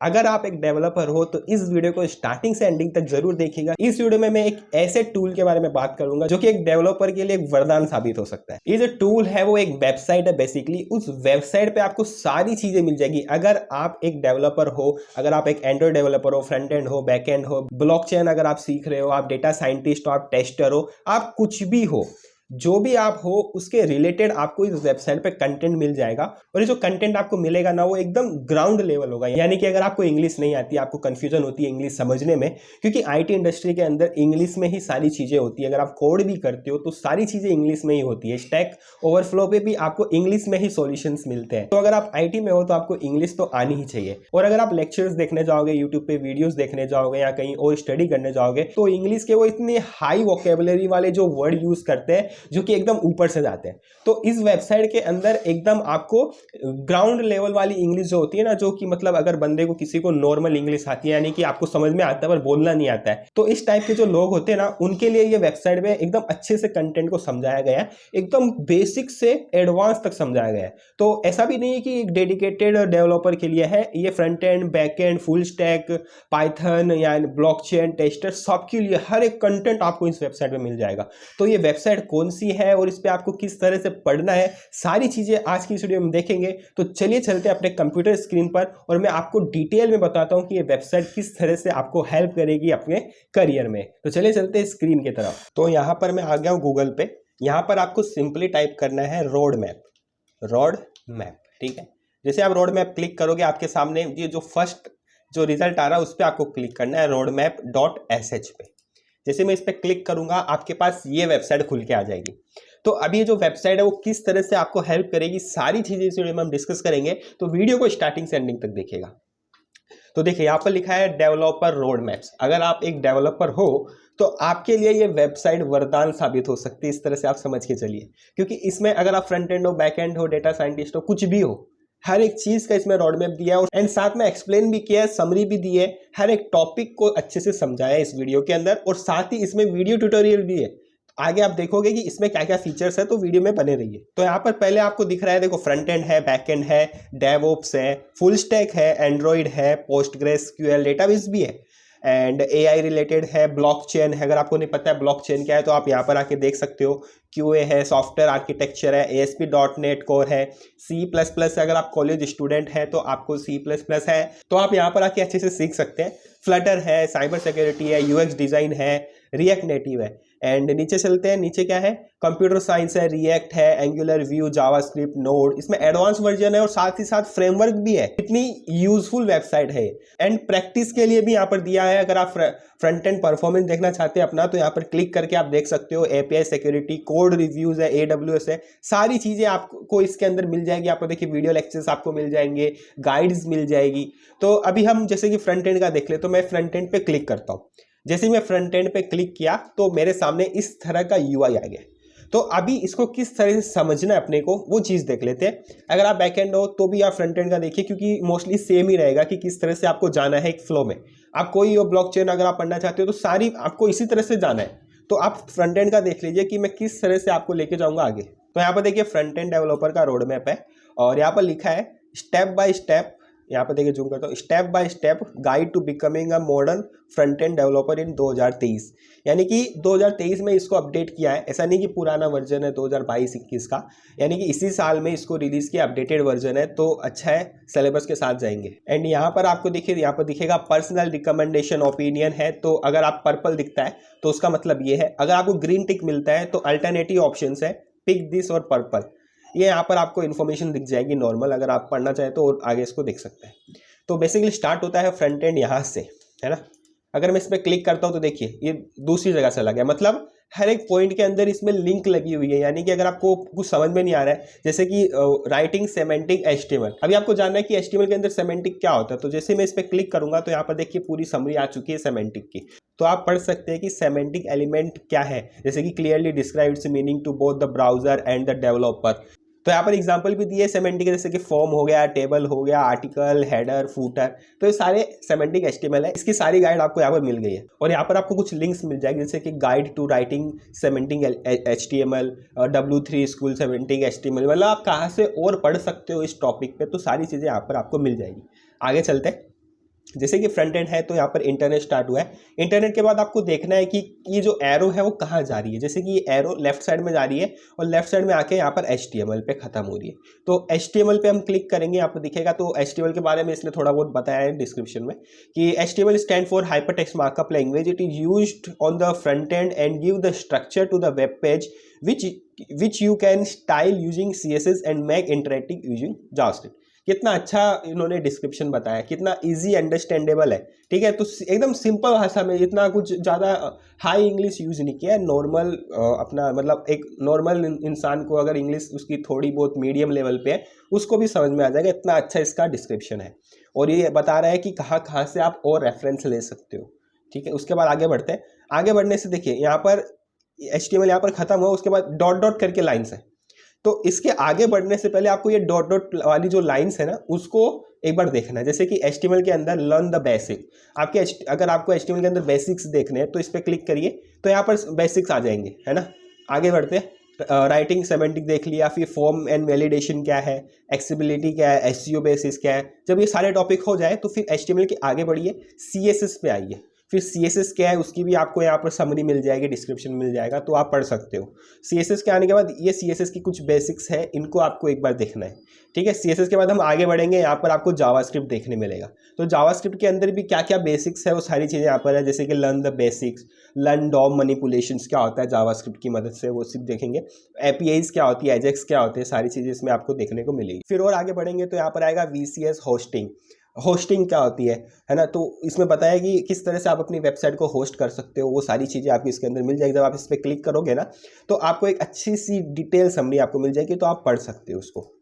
अगर आप एक डेवलपर हो तो इस वीडियो को स्टार्टिंग से एंडिंग तक जरूर देखिएगा। इस वीडियो में मैं एक ऐसे टूल के बारे में बात करूंगा जो कि एक डेवलपर के लिए एक वरदान साबित हो सकता है। ये जो टूल है वो एक वेबसाइट है बेसिकली। उस वेबसाइट पे आपको सारी चीजें मिल जाएगी। अगर आप एक डेवलपर हो, अगर आप एक एंड्रॉइड डेवलपर हो, फ्रंट एंड हो, बैक एंड हो, ब्लॉकचेन अगर आप सीख रहे हो, आप डेटा साइंटिस्ट हो, आप टेस्टर हो, आप कुछ भी हो, जो भी आप हो उसके रिलेटेड आपको इस वेबसाइट पे कंटेंट मिल जाएगा। और ये जो कंटेंट आपको मिलेगा ना वो एकदम ग्राउंड लेवल होगा। यानी कि अगर आपको इंग्लिश नहीं आती, आपको कंफ्यूजन होती है इंग्लिश समझने में, क्योंकि आईटी इंडस्ट्री के अंदर इंग्लिश में ही सारी चीजें होती है। अगर आप कोड भी करते हो तो सारी चीजें इंग्लिश में ही होती है। स्टैक ओवरफ्लो पे भी आपको इंग्लिश में ही सॉल्यूशंस मिलते हैं। तो अगर आप आईटी में हो तो आपको इंग्लिश तो आनी ही चाहिए। और अगर आप लेक्चर्स देखने जाओगे, यूट्यूब पे वीडियोस देखने जाओगे या कहीं और स्टडी करने जाओगे तो इंग्लिश के वो इतने हाई वोकेबुलरी वाले जो वर्ड यूज करते हैं जो कि एकदम ऊपर से जाते हैं। तो इस वेबसाइट के अंदर एकदम आपको ग्राउंड लेवल वाली इंग्लिश जो होती है ना, जो कि मतलब अगर बंदे को किसी को नॉर्मल इंग्लिश आती है, यानी कि आपको समझ में आता है पर बोलना नहीं आता है, तो इस टाइप के जो लोग होते हैं ना उनके लिए ये वेबसाइट में एकदम अच्छे से कंटेंट को समझाया गया है। एकदम बेसिक से एडवांस तक समझाया गया है। तो ऐसा भी नहीं है कि एक डेडिकेटेड डेवलपर के लिए है। ये front end, back and, full stack, Python या ब्लॉकचेन, टेस्टर, सबके लिए हर एक कंटेंट आपको इस वेबसाइट में मिल जाएगा। तो ये वेबसाइट कौन सी है और इस पे आपको किस तरह से पढ़ना है, सारी चीजें आज की इस वीडियो में देखेंगे। तो चलिए चलते हैं अपने कंप्यूटर स्क्रीन पर और मैं आपको डिटेल में बताता हूं कि ये वेबसाइट किस तरह से आपको हेल्प करेगी अपने करियर में। तो चलिए चलते हैं स्क्रीन की तरफ। तो यहां पर मैं आ गया हूं गूगल पे। यहां पर आपको सिंपली टाइप करना है रोड मैप। रोड मैप, ठीक है। जैसे आप रोड मैप क्लिक करोगे आपके सामने ये जो फर्स्ट जो रिजल्ट आ रहा है उस पर आपको क्लिक करना है, roadmap.sh पे। जैसे मैं इस पर क्लिक करूंगा आपके पास ये वेबसाइट खुल के आ जाएगी। तो अभी ये जो वेबसाइट है वो किस तरह से आपको हेल्प करेगी, सारी चीजें इस वीडियो में हम डिस्कस करेंगे। तो वीडियो को स्टार्टिंग से एंडिंग तक देखिएगा। तो देखिए यहाँ पर लिखा है डेवलपर रोड मैप्स। अगर आप एक डेवलपर हो तो आपके लिए ये वेबसाइट वरदान साबित हो सकती है, इस तरह से आप समझ के चलिए। क्योंकि इसमें अगर आप फ्रंट एंड हो, बैक एंड हो, डेटा साइंटिस्ट हो, कुछ भी हो, हर एक चीज का इसमें रोड मैप दिया है। और एंड साथ में एक्सप्लेन भी किया है, समरी भी दी है, हर एक टॉपिक को अच्छे से समझाया है इस वीडियो के अंदर। और साथ ही इसमें वीडियो ट्यूटोरियल भी है। आगे आप देखोगे कि इसमें क्या क्या फीचर्स है, तो वीडियो में बने रहिए। तो यहाँ पर पहले आपको दिख रहा है, देखो फ्रंट एंड है, बैक एंड है, डेवऑप्स है, फुल स्टैक है, एंड्रॉइड है, पोस्टग्रेसक्यूएल डेटाबेस भी है, एंड एआई रिलेटेड है, ब्लॉकचेन है। अगर आपको नहीं पता है ब्लॉकचेन क्या है तो आप यहाँ पर आके देख सकते हो। क्यूए है, सॉफ्टवेयर आर्किटेक्चर है, ASP.NET कोर है, C++ है। अगर आप कॉलेज स्टूडेंट हैं तो आपको C++ है, तो आप यहाँ पर आके अच्छे से सीख सकते हैं। फ्लटर है, साइबर सिक्योरिटी है, UX डिजाइन है, रिएक्ट नेटिव है। एंड नीचे चलते हैं, नीचे क्या है, कंप्यूटर साइंस है, रिएक्ट है, एंगुलर, व्यू, जावास्क्रिप्ट, नोड, इसमें एडवांस वर्जन है और साथ ही साथ फ्रेमवर्क भी है। इतनी यूजफुल वेबसाइट है। एंड प्रैक्टिस के लिए भी यहाँ पर दिया है। अगर आप फ्रंट एंड परफॉर्मेंस देखना चाहते हैं अपना तो यहाँ पर क्लिक करके आप देख सकते हो। API सिक्योरिटी, कोड रिव्यूज है, AWS है, सारी चीजें आपको इसके अंदर मिल जाएगी। आपको देखिए वीडियो लेक्चर्स आपको मिल जाएंगे, गाइड्स मिल जाएगी। तो अभी हम जैसे कि फ्रंट एंड का देख ले, तो मैं फ्रंट एंड पे क्लिक करता हूँ। जैसे मैं फ्रंट एंड पे क्लिक किया तो मेरे सामने इस तरह का UI आ गया। तो अभी इसको किस तरह से समझना है अपने को, वो चीज़ देख लेते हैं। अगर आप बैक एंड हो तो भी आप फ्रंट एंड का देखिए, क्योंकि मोस्टली सेम ही रहेगा कि किस तरह से आपको जाना है एक फ्लो में। आप कोई ब्लॉकचेन अगर आप पढ़ना चाहते हो तो सारी आपको इसी तरह से जाना है। तो आप फ्रंट एंड का देख लीजिए कि मैं किस तरह से आपको लेके जाऊंगा आगे। तो यहाँ पर देखिए फ्रंट एंड डेवलपर का रोड मैप है और यहाँ पर लिखा है स्टेप बाय स्टेप। यहाँ पर देखिए जूम करता हूँ, step by step guide to becoming a modern front end developer in 2023। यानी कि 2023 में इसको अपडेट किया है। ऐसा नहीं कि पुराना वर्जन है 2022-21 का, यानी कि इसी साल में इसको रिलीज किया, अपडेटेड वर्जन है। तो अच्छा है, सिलेबस के साथ जाएंगे। एंड यहाँ पर आपको देखिए, यहाँ पर दिखेगा पर्सनल रिकमेंडेशन ओपिनियन है। तो अगर आप पर्पल दिखता है तो उसका मतलब ये है। अगर आपको ग्रीन टिक मिलता है तो अल्टरनेटिव ऑप्शन है, पिक दिस और पर्पल। ये यहाँ पर आपको इन्फॉर्मेशन दिख जाएगी नॉर्मल, अगर आप पढ़ना चाहें तो और आगे इसको देख सकते हैं। तो बेसिकली स्टार्ट होता है फ्रंट एंड यहाँ से, है ना। अगर मैं इस पर क्लिक करता हूँ तो देखिए ये दूसरी जगह से लगा है, मतलब हर एक पॉइंट के अंदर इसमें लिंक लगी हुई है। यानी कि अगर आपको कुछ समझ में नहीं आ रहा है, जैसे कि राइटिंग सेमेंटिक HTML, अभी आपको जानना है कि HTML के अंदर सेमेंटिक क्या होता है। तो जैसे मैं इस पर क्लिक करूंगा तो यहाँ पर देखिए पूरी समरी आ चुकी है सेमेंटिक की। तो आप पढ़ सकते हैं कि सेमेंटिक एलिमेंट क्या है, जैसे कि clearly describes meaning to both the browser and the developer. तो यहाँ पर एग्जांपल भी दिए सेमेंटिक, जैसे कि फॉर्म हो गया, टेबल हो गया, आर्टिकल, हेडर, फूटर। तो ये सारे सेमेंटिक HTML है। इसकी सारी गाइड आपको यहाँ पर मिल गई है। और यहाँ पर आपको कुछ लिंक्स मिल जाएगी, जैसे कि guide to writing semantic HTML, W3 school semantic HTML। मतलब आप कहाँ से और पढ़ सकते हो इस टॉपिक पे, तो सारी चीज़ें यहाँ पर आपको मिल जाएगी। आगे चलते हैं। जैसे कि फ्रंट एंड है तो यहाँ पर इंटरनेट स्टार्ट हुआ है। इंटरनेट के बाद आपको देखना है कि ये जो एरो है वो कहाँ जा रही है। जैसे कि ये एरो लेफ्ट साइड में जा रही है और लेफ्ट साइड में आके यहाँ पर HTML पे खत्म हो रही है। तो HTML पे हम क्लिक करेंगे, यहाँ पर दिखेगा। तो HTML के बारे में इसने थोड़ा बहुत बताया है डिस्क्रिप्शन में कि HTML stand for hypertext markup language. It is used on the front end and give the structure to the web page which you can style using CSS and make interactive using JavaScript। कितना अच्छा इन्होंने description बताया, कितना easy understandable है। ठीक है, तो एकदम सिंपल भाषा में, इतना कुछ ज़्यादा हाई इंग्लिश यूज़ नहीं किया है। नॉर्मल अपना मतलब एक नॉर्मल इंसान को अगर इंग्लिश उसकी थोड़ी बहुत मीडियम लेवल पे है उसको भी समझ में आ जाएगा, इतना अच्छा इसका डिस्क्रिप्शन है। और ये बता रहा है कि कहाँ कहाँ से आप और रेफरेंस ले सकते हो। ठीक है, उसके बाद आगे बढ़ते हैं। आगे बढ़ने से देखिए यहाँ पर HTML यहाँ पर खत्म हुआ, उसके बाद डॉट डॉट करके लाइन्स है। तो इसके आगे बढ़ने से पहले आपको ये डॉट डॉट वाली जो लाइंस है ना उसको एक बार देखना है। जैसे कि HTML के अंदर लर्न द बेसिक, आपके अगर आपको HTML के अंदर बेसिक्स देखने हैं तो इस पर क्लिक करिए तो यहाँ पर बेसिक्स आ जाएंगे, है ना। आगे बढ़ते हैं। राइटिंग सेमेंटिक देख लिया, फिर फॉर्म एंड वैलिडेशन क्या है, एक्सेसिबिलिटी क्या है, SEO बेसिस क्या है। जब ये सारे टॉपिक हो जाए तो फिर HTML के आगे बढ़िए, CSS पे आइए। फिर CSS क्या है उसकी भी आपको यहाँ पर समरी मिल जाएगी, डिस्क्रिप्शन मिल जाएगा, तो आप पढ़ सकते हो। CSS के आने के बाद ये CSS की कुछ बेसिक्स है, इनको आपको एक बार देखना है। ठीक है, CSS के बाद हम आगे बढ़ेंगे, यहाँ पर आपको जावास्क्रिप्ट देखने मिलेगा। तो जावास्क्रिप्ट के अंदर भी क्या क्या बेसिक्स है वो सारी चीज़ें यहाँ पर है। जैसे कि learn the basics, learn DOM manipulations क्या होता है जावास्क्रिप्ट की मदद से, वो सिर्फ देखेंगे। APIs क्या होती है, एजेक्स क्या होते हैं, सारी चीज़ें इसमें आपको देखने को मिलेगी। फिर और आगे बढ़ेंगे तो यहाँ पर आएगा VCS होस्टिंग। होस्टिंग क्या होती है ना। तो इसमें बताया कि किस तरह से आप अपनी वेबसाइट को होस्ट कर सकते हो, वो सारी चीज़ें आपको इसके अंदर मिल जाएगी। जब आप इस पर क्लिक करोगे ना तो आपको एक अच्छी सी डिटेल समरी आपको मिल जाएगी, तो आप पढ़ सकते हो उसको।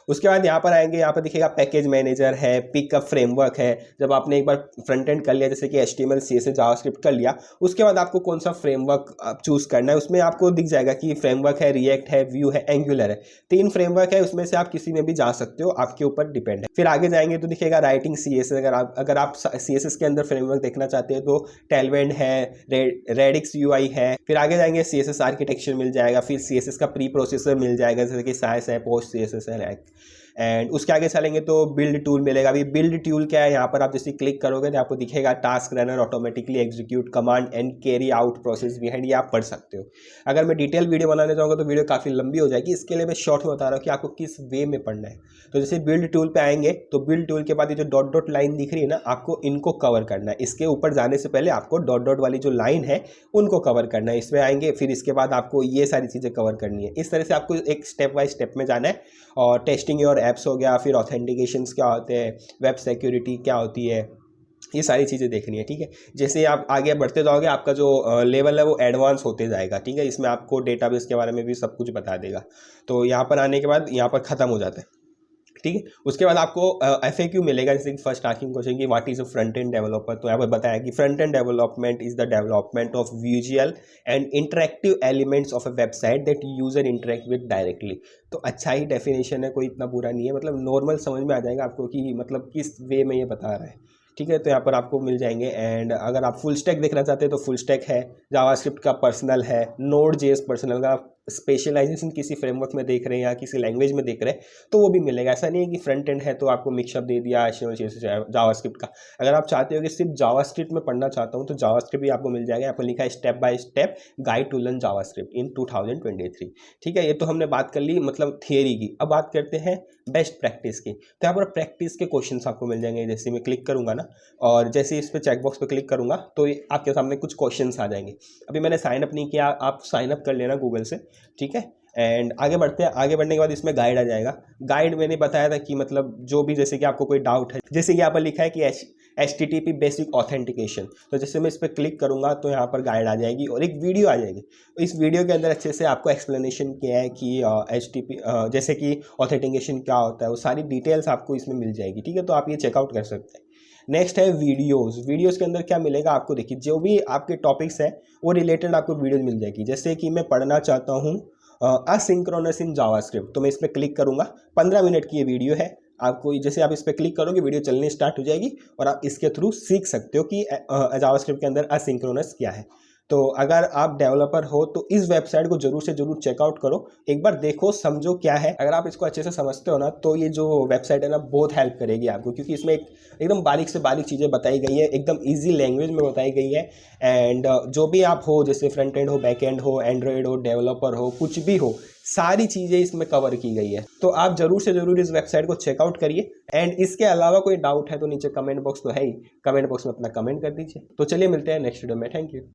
उसके बाद यहाँ पर आएंगे, यहाँ पर दिखेगा पैकेज मैनेजर है, पिकअप फ्रेमवर्क है। जब आपने एक बार फ्रंट एंड कर लिया, जैसे कि HTML CSS जावास्क्रिप्ट कर लिया, उसके बाद आपको कौन सा फ्रेमवर्क आप चूज़ करना है। उसमें आपको दिख जाएगा कि फ्रेमवर्क है, रिएक्ट है, व्यू है, एंगुलर है। 3 फ्रेमवर्क है, उसमें से आप किसी में भी जा सकते हो, आपके ऊपर डिपेंड है। फिर आगे जाएंगे तो दिखेगा राइटिंग CSS। अगर आप CSS के अंदर फ्रेमवर्क देखना चाहते हैं तो टेलवेंड है, रेडिक्स UI है। फिर आगे जाएंगे CSS आर्किटेक्चर मिल जाएगा, फिर CSS का प्री प्रोसेसर मिल जाएगा, जैसे कि साइस है, पोस्ट CSS है, रैक। एंड उसके आगे चलेंगे तो बिल्ड टूल मिलेगा। अभी बिल्ड टूल क्या है, यहाँ पर आप जैसे क्लिक करोगे तो आपको दिखेगा task runner, automatically execute command and carry out process behind, ये आप पढ़ सकते हो। अगर मैं डिटेल वीडियो बनाने जाऊँगा तो वीडियो काफ़ी लंबी हो जाएगी, इसके लिए मैं शॉर्ट में बता रहा हूँ कि आपको किस वे में पढ़ना है। तो जैसे बिल्ड टूल पे आएंगे तो बिल्ड टूल के बाद ये जो डॉट डॉट लाइन दिख रही है ना, आपको इनको कवर करना है। इसके ऊपर जाने से पहले आपको डॉट डॉट वाली जो लाइन है उनको कवर करना है। इसमें आएंगे, फिर इसके बाद आपको ये सारी चीज़ें कवर करनी है। इस तरह से आपको एक स्टेप बाय स्टेप में जाना है। और टेस्टिंग योर एप्स हो गया, फिर ऑथेंटिकेशंस क्या होते हैं, वेब सिक्योरिटी क्या होती है, ये सारी चीज़ें देखनी है। ठीक है, जैसे आप आगे बढ़ते जाओगे आपका जो लेवल है वो एडवांस होते जाएगा। ठीक है, इसमें आपको डेटाबेस के बारे में भी सब कुछ बता देगा। तो यहाँ पर आने के बाद यहाँ पर ख़त्म हो जाता है। ठीक है, उसके बाद आपको FAQ मिलेगा। जैसे कि फर्स्ट आस्किंग क्वेश्चन कि what is a front end developer. तो यहाँ पर बताया कि front end development is the development of visual and interactive elements of a website that user interact with directly. तो अच्छा ही डेफिनेशन है, कोई इतना बुरा नहीं है, मतलब नॉर्मल समझ में आ जाएगा आपको कि मतलब किस वे में ये बता रहा है। ठीक है, तो यहाँ पर आपको मिल जाएंगे। एंड अगर आप फुल स्टैक देखना चाहते हैं तो फुल स्टैक है, जावास्क्रिप्ट का पर्सनल है, Node.js पर्सनल का। स्पेशलाइजेशन किसी फ्रेमवर्क में देख रहे हैं या किसी लैंग्वेज में देख रहे हैं तो वो भी मिलेगा। ऐसा नहीं है कि फ्रंट एंड है तो आपको मिक्सअप दे दिया जावास्क्रिप्ट का। अगर आप चाहते हो कि सिर्फ जावास्क्रिप्ट में पढ़ना चाहता हूँ तो जावास्क्रिप्ट भी आपको मिल जाएगा। यहाँ पर लिखा है step by step guide to learn JavaScript in 2023। ठीक है, ये तो हमने बात कर ली मतलब थियरी की। अब बात करते हैं बेस्ट प्रैक्टिस की। तो यहाँ पर प्रैक्टिस के क्वेश्चन आपको मिल जाएंगे। जैसे मैं क्लिक करूँगा ना और जैसे इस पर चेकबॉक्स पे क्लिक करूँगा तो आपके सामने कुछ क्वेश्चंस आ जाएंगे। अभी मैंने साइन अप नहीं किया, आप साइन अप कर लेना गूगल से। ठीक है, एंड आगे बढ़ते हैं। आगे बढ़ने के बाद इसमें गाइड आ जाएगा। गाइड मैंने बताया था कि मतलब जो भी जैसे कि आपको कोई डाउट है, जैसे कि यहाँ पर लिखा है कि HTTP बेसिक ऑथेंटिकेशन, तो जैसे मैं इस पर क्लिक करूँगा तो यहाँ पर गाइड आ जाएगी और एक वीडियो आ जाएगी। तो इस वीडियो के अंदर अच्छे से आपको एक्सप्लेनेशन किया है कि HTTP जैसे कि ऑथेंटिकेशन क्या होता है, वो सारी डिटेल्स आपको इसमें मिल जाएगी। ठीक है, तो आप ये चेकआउट कर सकते हैं। नेक्स्ट है वीडियोस के अंदर क्या मिलेगा आपको, देखिए जो भी आपके टॉपिक्स हैं वो रिलेटेड आपको वीडियोस मिल जाएगी। जैसे कि मैं पढ़ना चाहता हूँ असिंक्रोनस इन जावास्क्रिप्ट, तो मैं इस पर क्लिक करूँगा। 15 मिनट की ये वीडियो है। आपको जैसे आप इस पर क्लिक करोगे वीडियो चलनी स्टार्ट हो जाएगी और आप इसके थ्रू सीख सकते हो कि जावास्क्रिप्ट के अंदर असिंक्रोनस क्या है। तो अगर आप डेवलपर हो तो इस वेबसाइट को जरूर से जरूर चेकआउट करो, एक बार देखो समझो क्या है। अगर आप इसको अच्छे से समझते हो ना तो ये जो वेबसाइट है ना बहुत हेल्प करेगी आपको, क्योंकि इसमें एकदम बारीक से बारीक चीज़ें बताई गई है, एकदम ईजी लैंग्वेज में बताई गई है। एंड जो भी आप हो, जैसे फ्रंट एंड हो, बैक एंड हो, एंड्रॉयड हो, डेवलपर हो, कुछ भी हो, सारी चीज़ें इसमें कवर की गई है। तो आप जरूर से जरूर इस वेबसाइट को चेकआउट करिए। एंड इसके अलावा कोई डाउट है तो नीचे कमेंट बॉक्स तो है ही, कमेंट बॉक्स में अपना कमेंट कर दीजिए। तो चलिए मिलते हैं नेक्स्ट वीडियो में। Thank you.